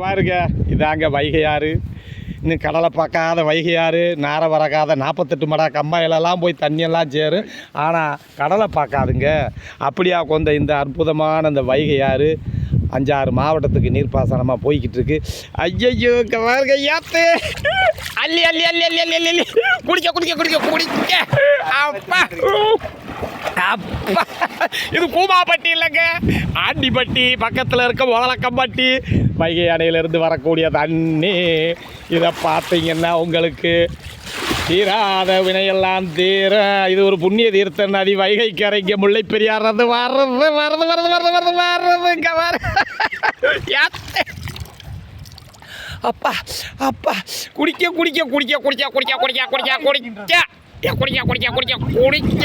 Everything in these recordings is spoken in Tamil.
பாருங்க, இதாங்க வைகையாறு. இன்னும் கடலை பார்க்காத வைகையாறு, நாரை வரக்காத 48 மடா கம்மாயிலெல்லாம் போய் தண்ணியெல்லாம் சேரும். ஆனால் கடலை பார்க்காதுங்க. அப்படியா கொண்ட இந்த அற்புதமான இந்த வைகையாறு 5-6 மாவட்டத்துக்கு நீர்ப்பாசனமாக போய்கிட்டு இருக்கு. ஐயையோ பாருங்க, ஏத்து அள்ளி அள்ளி அள்ளி அள்ளி அள்ளி அள்ளி குடிக்க குடிக்க குடிக்க குடிக்க. அப்பா அப்பா, இது கூமாப்பட்டி இல்லைங்க, ஆண்டிப்பட்டி பக்கத்தில் இருக்க முதலக்கம்பட்டி வைகை அணையிலிருந்து வரக்கூடிய தண்ணி. இதை பார்த்தீங்கன்னா உங்களுக்கு தீராத வினையெல்லாம் தீர. இது ஒரு புண்ணிய தீர்த்த நதி. வைகை கரைங்க முல்லை பெரியார் வர்றது வர்றது வர்றது வர்றது வர்றது வர்றதுங்க வர. அப்பா அப்பா, குடிக்க குடிக்க குடிக்க குடிக்க குடிக்க குடிக்க குடிக்க குடிக்க குடிக்க குடிக்க குடிக்க குடிக்க.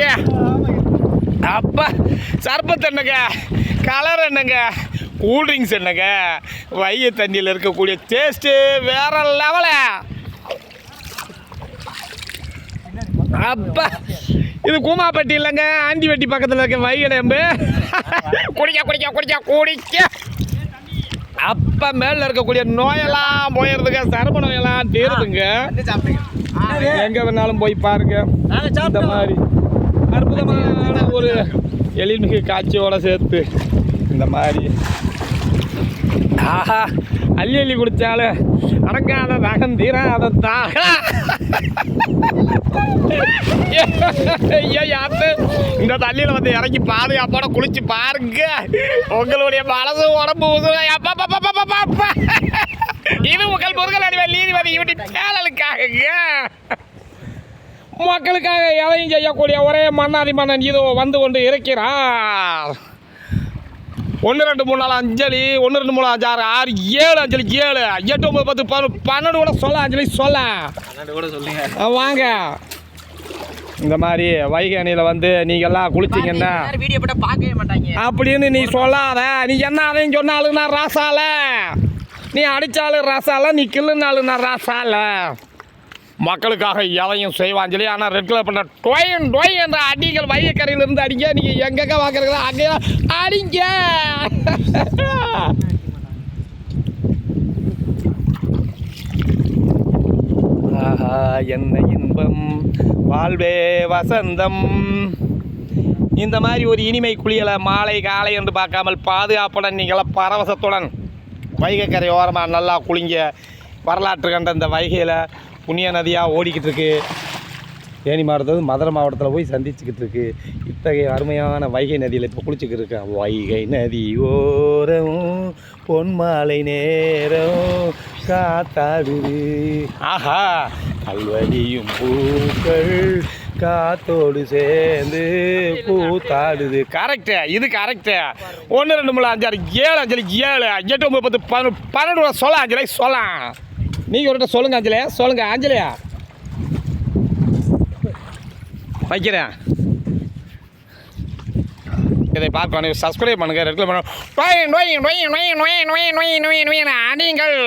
அப்பா, சர்பத் என்னங்க, கலர் என்னங்க, கூல்ட்ரிங்க்ஸ் என்னங்க, வைகை தண்ணியில் இருக்கக்கூடிய டேஸ்ட்டு வேற லெவல. அப்பா, இது கூமாப்பட்டி இல்லைங்க, ஆண்டிப்பட்டி பக்கத்தில் இருக்க வைகை டேம்பு. குடிக்க குடிக்க குடிக்க குடிக்க. அப்போ மேலே இருக்கக்கூடிய நோயெல்லாம் போயிடுதுங்க, சரும நோயெல்லாம் தீருதுங்க. எங்கே வேணாலும் போய் பாருங்க. இந்த மாதிரி அற்புதமான ஒரு எழில்மிகு காட்சியோடு சேர்த்து இந்த மாதிரி ஆஹா, அள்ளி அள்ளி குடித்தாலும் அடங்காத தாகம் தீராத தாகம். இந்த தண்ணியில் வந்து இறங்கி பாதுகாப்போட குளிச்சு பாருங்க, உங்களுடைய மனசு உடம்பு. இது உங்கள் முருகன் அடிவாள் நீதிபதி யூடியூப் சேனலுக்காக, மக்களுக்காக எதையும் செய்யக்கூடிய ஒரே மன்னாதி மன்னன் இதோ வந்து கொண்டு இருக்கிறார். 1 2 3 4 அஞ்சலி, 1 2 3 5 6 6 7 அஞ்சலி, 7 8 9 10 11 12 கூட சொல்ல. அஞ்சலி சொல்ல 12 கூட சொல்லுங்க வாங்க. இந்த மாதிரி வைகை அணையில் வந்து நீங்கள்லாம் குளிச்சிங்கன்னா வீடியோ போட்டால் பார்க்கவே மாட்டாங்க அப்படின்னு நீ சொல்லாத. நீ என்ன அதையும் சொன்னாலும் நான் ராசால, நீ அடித்தாலும் ராசால, நீ கிள்ளுனாலும் நான் ராசால. மக்களுக்காக எதையும் செய்வான் சொல்லி. ஆனால் ரெட் கலர் பண்ண டொயின் டொய் என்ற அடிகள் வைகை கரையிலிருந்து அடிங்க. நீங்கள் எங்கெங்கே பார்க்குறீங்களோ அங்கே அடிங்க. ஆஹா, என்ன இன்பம், வாழ்வே வசந்தம். இந்த மாதிரி ஒரு இனிமை குளியலை மாலை காலை என்று பார்க்காமல் பாதுகாப்புடன் நீங்கள பரவசத்துடன் வைகை கரை ஓரமாக நல்லா குளிங்க. வரலாற்று கண்ட இந்த வைகையில் புண்ணிய நதியாக ஓடிக்கிட்டு இருக்கு. தேனி மாவட்டத்தில் மதுரை மாவட்டத்தில் போய் சந்திச்சுக்கிட்டு இருக்கு. இத்தகைய அருமையான வைகை நதியில் இப்போ குளிச்சுக்கிட்டு இருக்கேன். வைகை நதி ஓரம் பொன்மாலை நேரம் காத்தாடுது. ஆஹா, கல்வடியும் பூக்கள் காத்தோடு சேர்ந்து பூத்தாடுது. கரெக்டு, இது கரெக்டு. 1 2 3 5 6 7 அஞ்சலி, 7 8 9 10 12 சொல்ல. அஞ்சலி சொல்ல. நீங்கள் ஒருகிட்ட சொல்லுங்கள் அஞ்சலியா, சொல்லுங்கள் அஞ்சலியா. வைக்கிறேன். இதை பார்க்கணும், சப்ஸ்கிரைப் பண்ணுங்கள், ரெகுலர் பண்ணுங்கள். அடிங்கள்.